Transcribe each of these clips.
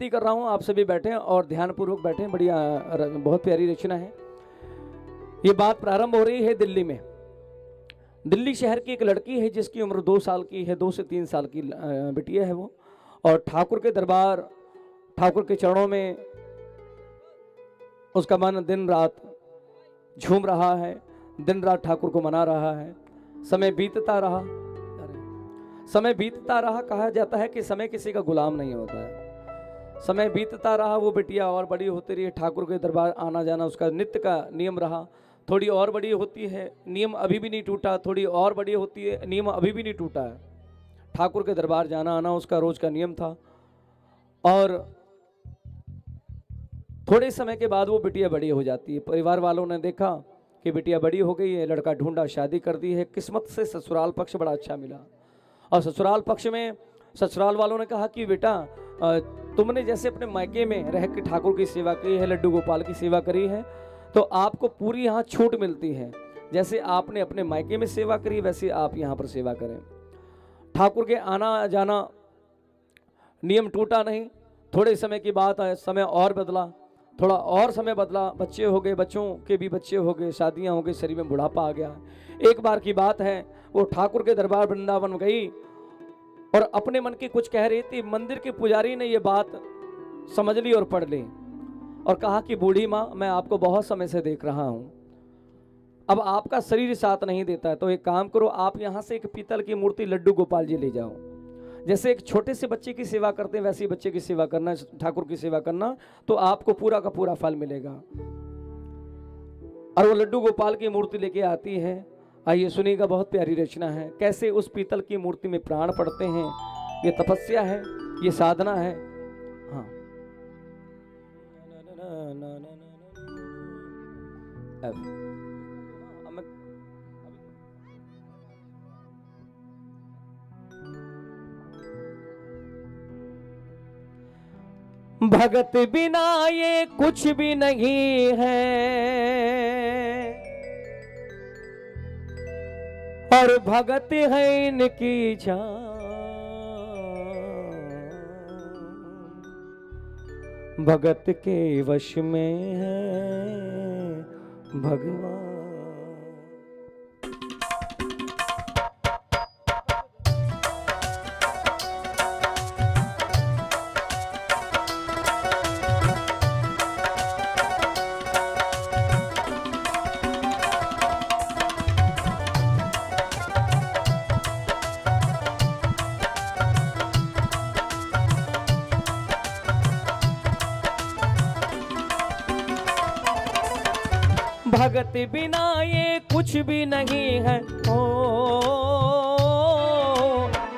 विनती कर रहा हूँ आप सभी बैठे और ध्यानपूर्वक बैठे। बड़ी बहुत प्यारी रचना है। ये बात प्रारंभ हो रही है दिल्ली में। दिल्ली शहर की एक लड़की है जिसकी उम्र 2 साल की है, 2 से 3 साल की बिटिया है वो, और ठाकुर के दरबार, ठाकुर के चरणों में उसका मन दिन रात झूम रहा है, दिन रात ठाकुर को मना रहा है। समय बीतता रहा, समय बीतता रहा। कहा जाता है कि समय किसी का गुलाम नहीं होता है। समय बीतता रहा, वो बिटिया और बड़ी होती रही। ठाकुर के दरबार आना जाना उसका नित्य का नियम रहा। थोड़ी और बड़ी होती है, नियम अभी भी नहीं टूटा। थोड़ी और बड़ी होती है, नियम अभी भी नहीं टूटा है। ठाकुर के दरबार जाना आना उसका रोज का नियम था। और थोड़े समय के बाद वो बिटिया बड़ी हो जाती है। परिवार वालों ने देखा कि बिटिया बड़ी हो गई है, लड़का ढूंढा, शादी कर दी है। किस्मत से ससुराल पक्ष बड़ा अच्छा मिला। और ससुराल पक्ष में ससुराल वालों ने कहा कि बेटा, तुमने जैसे अपने मायके में रह के ठाकुर की सेवा की है, लड्डू गोपाल की सेवा करी है, तो आपको पूरी यहाँ छूट मिलती है। जैसे आपने अपने मायके में सेवा करी वैसे आप यहाँ पर सेवा करें। ठाकुर के आना जाना नियम टूटा नहीं। थोड़े समय की बात है, समय और बदला, थोड़ा और समय बदला। बच्चे हो गए, बच्चों के भी बच्चे हो गए, शादियां हो गई, शरीर में बुढ़ापा आ गया। एक बार की बात है, वो ठाकुर के दरबार वृंदावन गई और अपने मन की कुछ कह रही थी। मंदिर के पुजारी ने ये बात समझ ली और पढ़ ली और कहा कि बूढ़ी माँ, मैं आपको बहुत समय से देख रहा हूं, अब आपका शरीर साथ नहीं देता है, तो एक काम करो, आप यहां से एक पीतल की मूर्ति लड्डू गोपाल जी ले जाओ। जैसे एक छोटे से बच्चे की सेवा करते हैं वैसे ही बच्चे की सेवा करना, ठाकुर की सेवा करना, तो आपको पूरा का पूरा फल मिलेगा। और वो लड्डू गोपाल की मूर्ति लेके आती है। आइए सुनिएगा, बहुत प्यारी रचना है। कैसे उस पीतल की मूर्ति में प्राण पड़ते हैं। ये तपस्या है, ये साधना है। हाँ, भगत बिना ये कुछ भी नहीं है, और भगत है इनकी जान। भगत के वश में है भगवान। भगत बिना ये कुछ भी नहीं है, ओ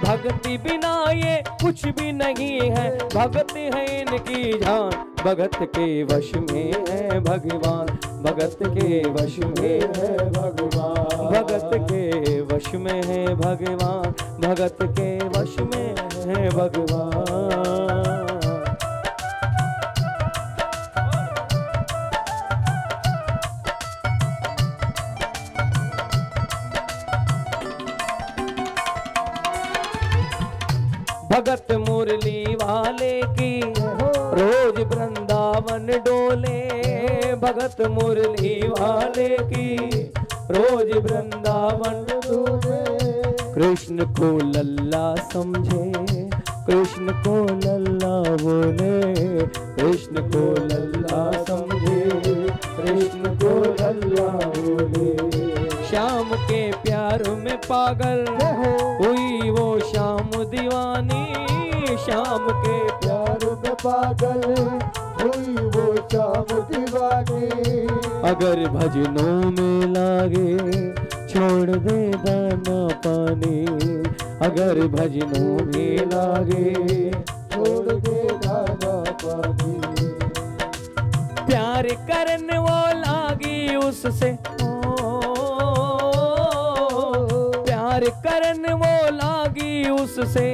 भक्ति बिना ये कुछ भी नहीं है। भगत है इनकी जान, भगत के वश में है भगवान। भगत के वश में है भगवान, भगत के वश में है भगवान, भगत के वश में है भगवान। भगत मुरली वाले की रोज वृंदावन डोले। भगत मुरली वाले की रोज वृंदावन डोले। कृष्ण को लल्ला समझे, कृष्ण को लल्ला बोले। कृष्ण को लल्ला समझे, कृष्ण को लल्ला बोले। श्याम के प्यार में पागल हुई वो श्याम दीवानी। श्याम के प्यार में पागल हुई वो श्याम दीवानी। अगर भजनों में लागे छोड़ दे दाना पानी। अगर भजनों में लागे छोड़ दे दाना पानी। प्यार करने वो लागी उससे, प्यार करने वो लागी उससे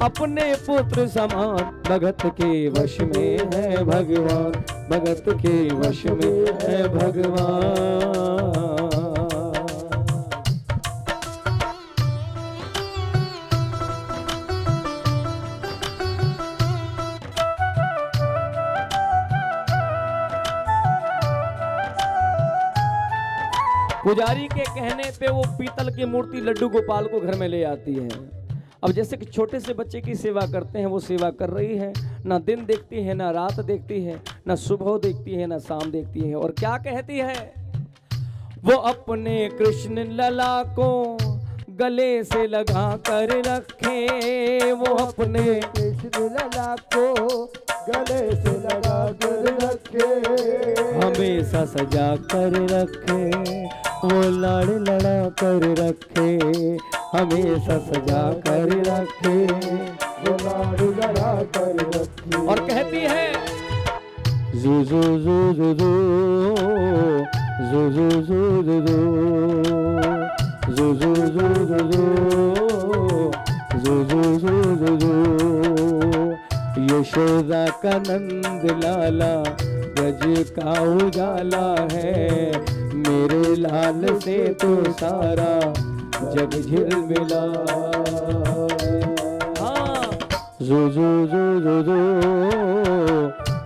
अपने पुत्र समान। भगत के वश में है भगवान, भगत के वश में है भगवान। पुजारी के कहने पे वो पीतल की मूर्ति लड्डू गोपाल को घर में ले आती है। अब जैसे कि छोटे से बच्चे की सेवा करते हैं, वो सेवा कर रही है, ना दिन देखती है, ना रात देखती है, ना सुबह देखती है, ना शाम देखती है। और क्या कहती है? वो अपने कृष्ण लला को गले से लगा कर रखे, वो अपने कृष्ण लला को गले से लगा कर रखे, हमेशा सजा कर रखे, वो लाड़ लड़ा कर रखे, हमेशा सजा कर रखे, वो लाड़ लड़ा कर रखे। और कहती है जू जू जू जू जू जू जू जू जू जू जू जू जू जू जू जू जू जू। यशोदा का नंद लाला ब्रज का उजाला है, मेरे लाल से तो सारा जग झिलमिला। हाँ जू जू जू जू जू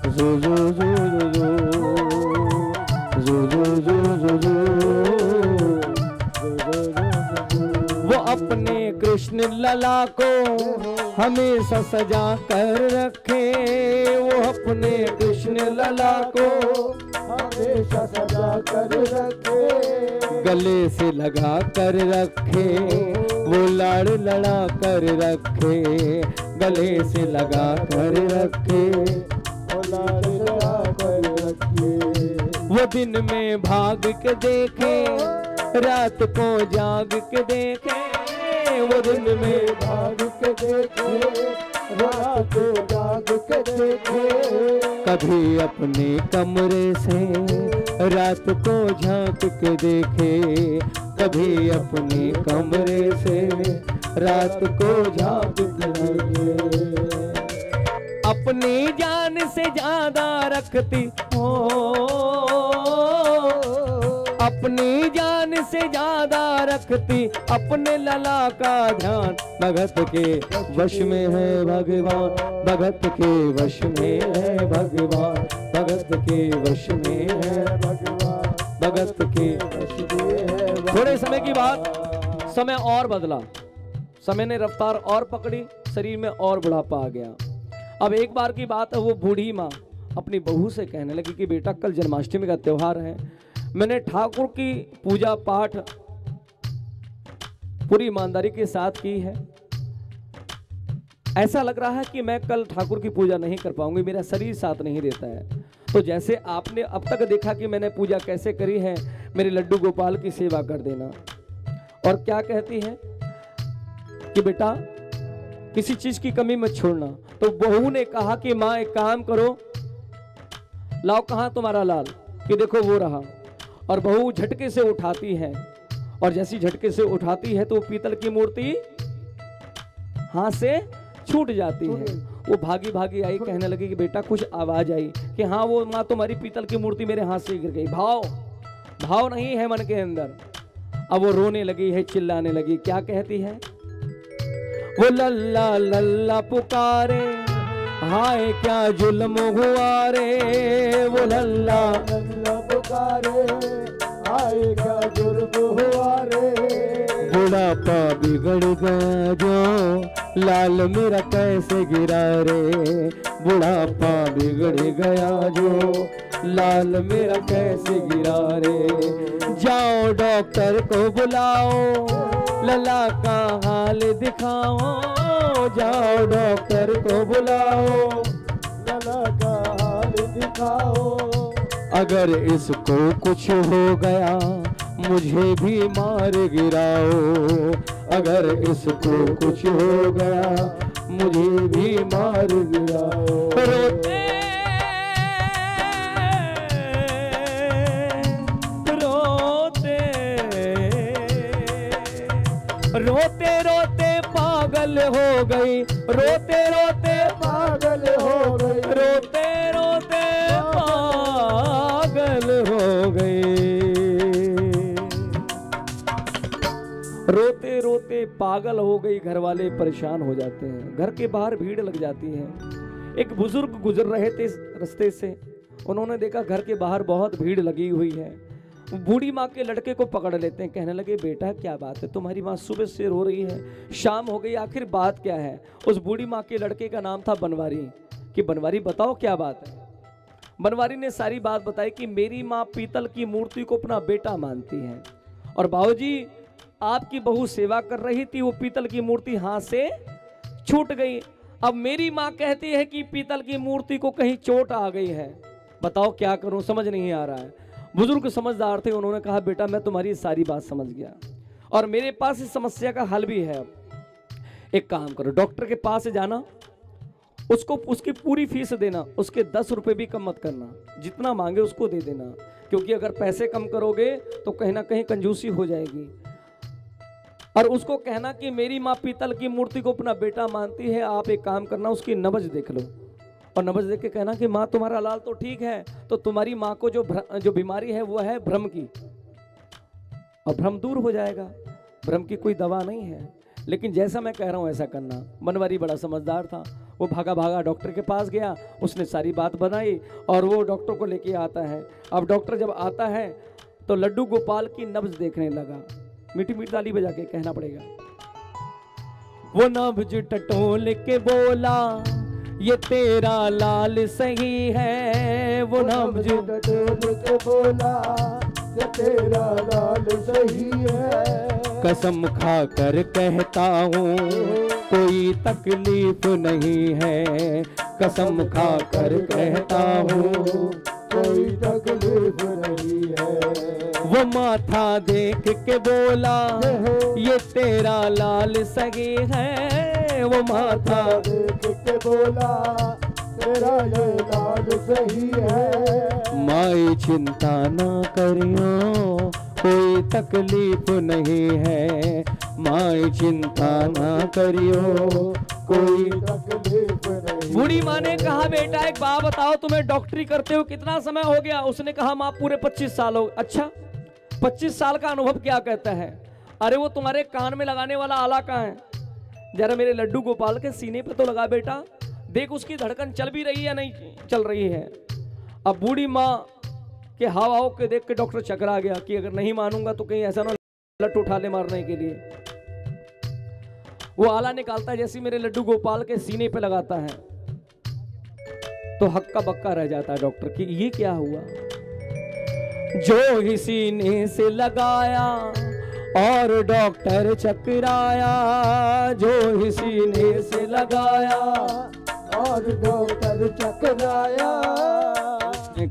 जू जू जू जू जू जू जू। वो अपने कृष्ण लला को हमेशा सजा कर रखे, वो अपने कृष्ण लला को हमेशा सजा कर रखे, गले से लगा कर रखे, वो लाड़ लड़ा कर रखे, गले से लगा कर रखे, वो लाड़ लड़ा कर रखे। वो दिन में भाग के देखे, रात को जाग के देखे, वो दिन में भाग के देखे, रात को जाग के देखे, कभी अपने कमरे से रात को झांक के देखे, कभी अपने कमरे से रात को झांक के देखे। अपनी जान से ज्यादा रखती हो, अपनी जान से ज्यादा रखती अपने लला का ध्यान, भगत के वश में है भगवान, भगत के वश में है भगवान, भगत के वश में है भगवान, भगत के वश में है। थोड़े समय की बात, समय और बदला, समय ने रफ्तार और पकड़ी, शरीर में और बुढ़ापा आ गया। अब एक बार की बात है, वो बूढ़ी माँ अपनी बहू से कहने लगी कि बेटा कल जन्माष्टमी का त्योहार है, मैंने ठाकुर की पूजा पाठ पूरी ईमानदारी के साथ की है, ऐसा लग रहा है कि मैं कल ठाकुर की पूजा नहीं कर पाऊंगी, मेरा शरीर साथ नहीं देता है। तो जैसे आपने अब तक देखा कि मैंने पूजा कैसे करी है, मेरे लड्डू गोपाल की सेवा कर देना। और क्या कहती है कि बेटा किसी चीज की कमी मत छोड़ना। तो बहू ने कहा कि माँ एक काम करो, लाओ कहाँ तुम्हारा लाल, कि देखो वो रहा। और बहू झटके से उठाती है, और जैसी झटके से उठाती है तो वो पीतल की मूर्ति हाथ से छूट जाती है। वो भागी भागी आई, कहने लगी कि बेटा कुछ आवाज आई कि हाँ वो माँ तुम्हारी पीतल की मूर्ति मेरे हाथ से गिर गई। भाव नहीं है मन के अंदर। अब वो रोने लगी है, चिल्लाने लगी। क्या कहती है? वो लल्ला लल्ला पुकारे, हाय क्या जुल्म हुआ रे। वो लल्ला लल्ला पुकारे, हाय क्या जुल्म हुआ रे। बुढ़ापा बिगड़ गया जो लाल मेरा कैसे गिरा रे। बुढ़ापा बिगड़ गया जो लाल मेरा कैसे गिरा रे। जाओ डॉक्टर को बुलाओ, लला का हाल दिखाओ। जाओ डॉक्टर को बुलाओ, लला का हाल दिखाओ। अगर इसको कुछ हो गया मुझे भी मार गिराओ। अगर इसको कुछ हो गया मुझे भी मार गिराओ। रोते रोते रोते रोते पागल हो गई। रोते रोते पागल हो गई। रोते रोते पागल हो गई। रोते रोते पागल हो गई। घर वाले परेशान हो जाते हैं। घर के बाहर भीड़ लग जाती है। एक बुजुर्ग गुजर रहे थे रास्ते से, उन्होंने देखा घर के बाहर बहुत भीड़ लगी हुई है। बूढ़ी माँ के लड़के को पकड़ लेते हैं, कहने लगे बेटा क्या बात है, तुम्हारी माँ सुबह से रो रही है, शाम हो गई, आखिर बात क्या है। उस बूढ़ी माँ के लड़के का नाम था बनवारी, कि बनवारी बताओ क्या बात है। बनवारी ने सारी बात बताई कि मेरी माँ पीतल की मूर्ति को अपना बेटा मानती है, और बाबूजी आपकी बहू सेवा कर रही थी, वो पीतल की मूर्ति हाथ से छूट गई। अब मेरी माँ कहती है कि पीतल की मूर्ति को कहीं चोट आ गई है, बताओ क्या करूं, समझ नहीं आ रहा है। बुजुर्ग समझदार थे, उन्होंने कहा बेटा मैं तुम्हारी सारी बात समझ गया और मेरे पास इस समस्या का हल भी है। एक काम करो, डॉक्टर के पास जाना, उसको उसकी पूरी फीस देना, उसके 10 रुपए भी कम मत करना, जितना मांगे उसको दे देना, क्योंकि अगर पैसे कम करोगे तो कहीं ना कहीं कंजूसी हो जाएगी। और उसको कहना कि मेरी माँ पीतल की मूर्ति को अपना बेटा मानती है, आप एक काम करना उसकी नब्ज देख लो, और नब्ज देख के कहना कि माँ तुम्हारा लाल तो ठीक है, तो तुम्हारी माँ को जो बीमारी है वो है भ्रम की, और भ्रम दूर हो जाएगा। भ्रम की कोई दवा नहीं है, लेकिन जैसा मैं कह रहा हूँ ऐसा करना। बनवारी बड़ा समझदार था, वो भागा भागा डॉक्टर के पास गया, उसने सारी बात बनाई और वो डॉक्टर को लेके आता है। अब डॉक्टर जब आता है तो लड्डू गोपाल की नब्ज देखने लगा, मीठी मीठी ताली बजा के कहना पड़ेगा। वो नब्ज टटोल के बोला ये तेरा लाल सही है, वो नब्ज टटोल के बोला ये तेरा लाल सही है। कसम खा कर कहता हूँ कोई तकलीफ नहीं है, कसम खा कर कहता हूँ कोई तकलीफ नहीं है। वो माथा देख के बोला ये तेरा लाल सही है, वो माथा देख के बोला तेरा ये लाल सही है। माई चिंता ना करियो कोई तकलीफ नहीं है, माई चिंता ना करियो कोई तकलीफ नहीं। बूढ़ी माँ ने कहा बेटा एक बात बताओ, तुम्हें डॉक्टरी करते हो कितना समय हो गया। उसने कहा माँ पूरे 25 साल हो। अच्छा 25 साल का अनुभव क्या कहता है। अरे वो तुम्हारे कान में लगाने वाला आला कहाँ है, जरा मेरे लड्डू गोपाल के सीने पे तो लगा बेटा, देख उसकी धड़कन चल भी रही है या नहीं चल रही है। अब बूढ़ी माँ के हाव भाव के देख के डॉक्टर चकरा गया कि अगर नहीं मानूंगा तो कहीं ऐसा ना लट उठा ले मारने के लिए। वो आला निकालता है, जैसे मेरे लड्डू गोपाल के सीने पे लगाता है तो हक्का बक्का रह जाता है डॉक्टर कि ये क्या हुआ। जो ही सीने से लगाया और डॉक्टर चकराया, जो ही सीने से लगाया और डॉक्टर चकराया।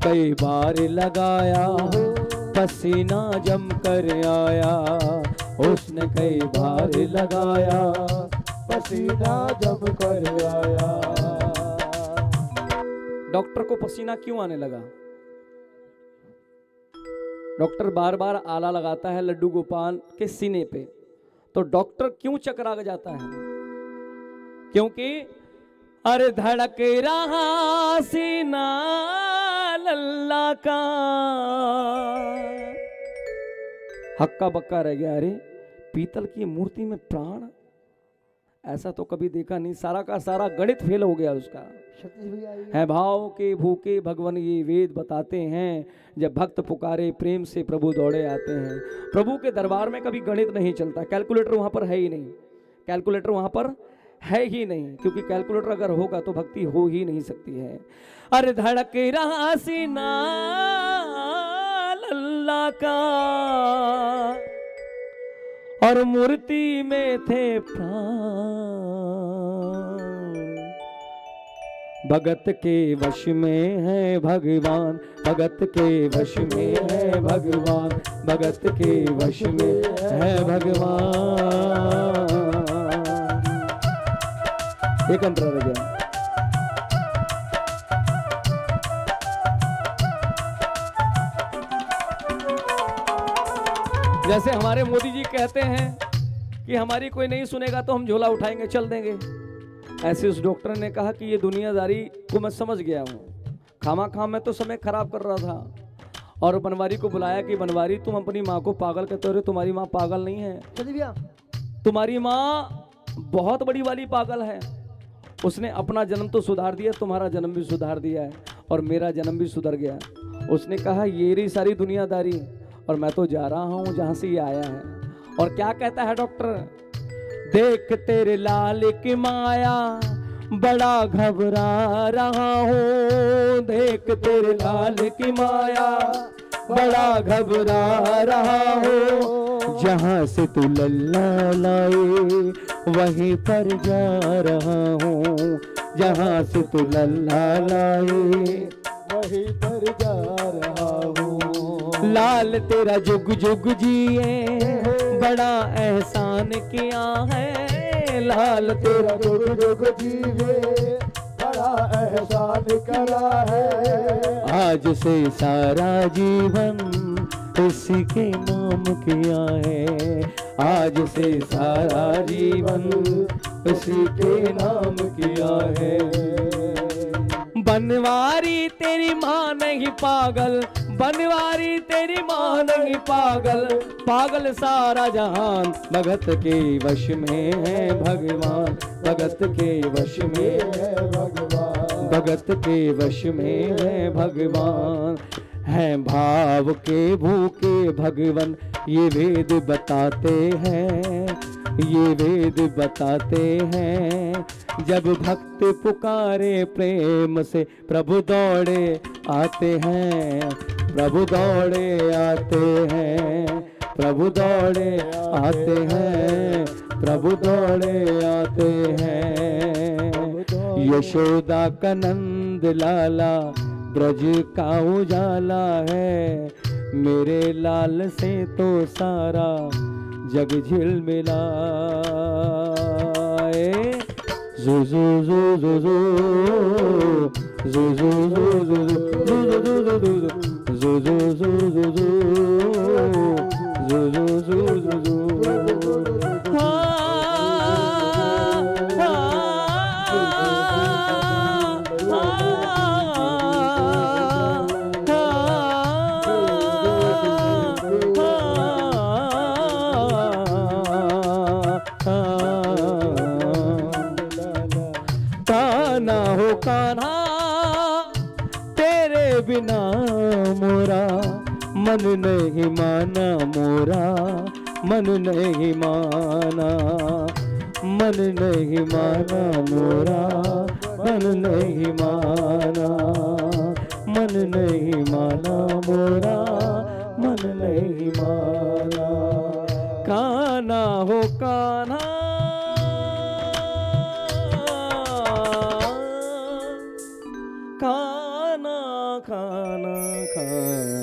कई बार लगाया पसीना जम कर आया, उसने कई बार लगाया पसीना जम कर आया। डॉक्टर को पसीना क्यों आने लगा। डॉक्टर बार बार आला लगाता है लड्डू गोपाल के सीने पे, तो डॉक्टर क्यों चकरा जाता है, क्योंकि अरे धड़क रहा सीना लल्ला का। हक्का बक्का रह गया, अरे पीतल की मूर्ति में प्राण, ऐसा तो कभी देखा नहीं। सारा का सारा गणित फेल हो गया उसका। है भाव के भूखे भगवान ये वेद बताते हैं, जब भक्त पुकारे प्रेम से प्रभु दौड़े आते हैं। प्रभु के दरबार में कभी गणित नहीं चलता, कैलकुलेटर वहां पर है ही नहीं, कैलकुलेटर वहां पर है ही नहीं, क्योंकि कैलकुलेटर अगर होगा तो भक्ति हो ही नहीं सकती है। अरे धड़क रहा सीना लल्ला का और मूर्ति में थे प्राण, भगत के वश में है भगवान, भगत के वश में है भगवान, भगत के वश में है भगवान। एक अंतरा रह गया। जैसे हमारे मोदी जी कहते हैं कि हमारी कोई नहीं सुनेगा तो हम झोला उठाएंगे चल देंगे, ऐसे उस डॉक्टर ने कहा कि ये दुनियादारी को मैं समझ गया हूँ, खामा खाम मैं तो समय खराब कर रहा था। और बनवारी को बुलाया कि बनवारी तुम अपनी माँ को पागल कहते हो, तुम्हारी माँ पागल नहीं है, तुम्हारी माँ बहुत बड़ी वाली पागल है। उसने अपना जन्म तो सुधार दिया, तुम्हारा जन्म भी सुधार दिया है और मेरा जन्म भी सुधर गया। उसने कहा ये रही सारी दुनियादारी, और मैं तो जा रहा हूँ जहाँ से ये आया है। और क्या कहता है डॉक्टर, देख तेरे लाल की माया बड़ा घबरा रहा हूँ, देख तेरे लाल की माया बड़ा घबरा रहा हूँ, जहाँ से तू लल्ला लाए वहीं पर जा रहा हूँ, जहाँ से तू लल्ला लाए वहीं पर जा रहा हूँ। लाल तेरा जुग जुग जिए बड़ा एहसान किया है, लाल तेरा जुग जुग जीवे बड़ा एहसान करा है। आज से सारा जीवन इसी के नाम किया है, आज से सारा जीवन इसी के नाम किया है। बनवारी तेरी माँ नहीं पागल, बनवारी तेरी माँ नहीं पागल, पागल सारा जहान भगत के वश में है भगवान, भगत के वश में है भगवान, भगत के वश में है भगवान। हैं भाव के भूखे भगवान ये वेद बताते हैं, ये वेद बताते हैं। जब भक्त पुकारे प्रेम से प्रभु दौड़े आते हैं, प्रभु दौड़े आते हैं, प्रभु दौड़े आते हैं, प्रभु दौड़े आते हैं। यशोदा का नंद लाला ब्रज का उजाला है, मेरे लाल से तो सारा जग झिलमिलाए। जू जू जू जू जू जू जू जू जू जू जू कान्हा हो कान्हा तेरे बिना मोरा मन नहीं माना, मोरा मन नहीं माना, मन नहीं माना मोरा मन नहीं माना, मन नहीं माना मोरा मन नहीं माना। कान्हा हो कान्हा खाना खाना खाना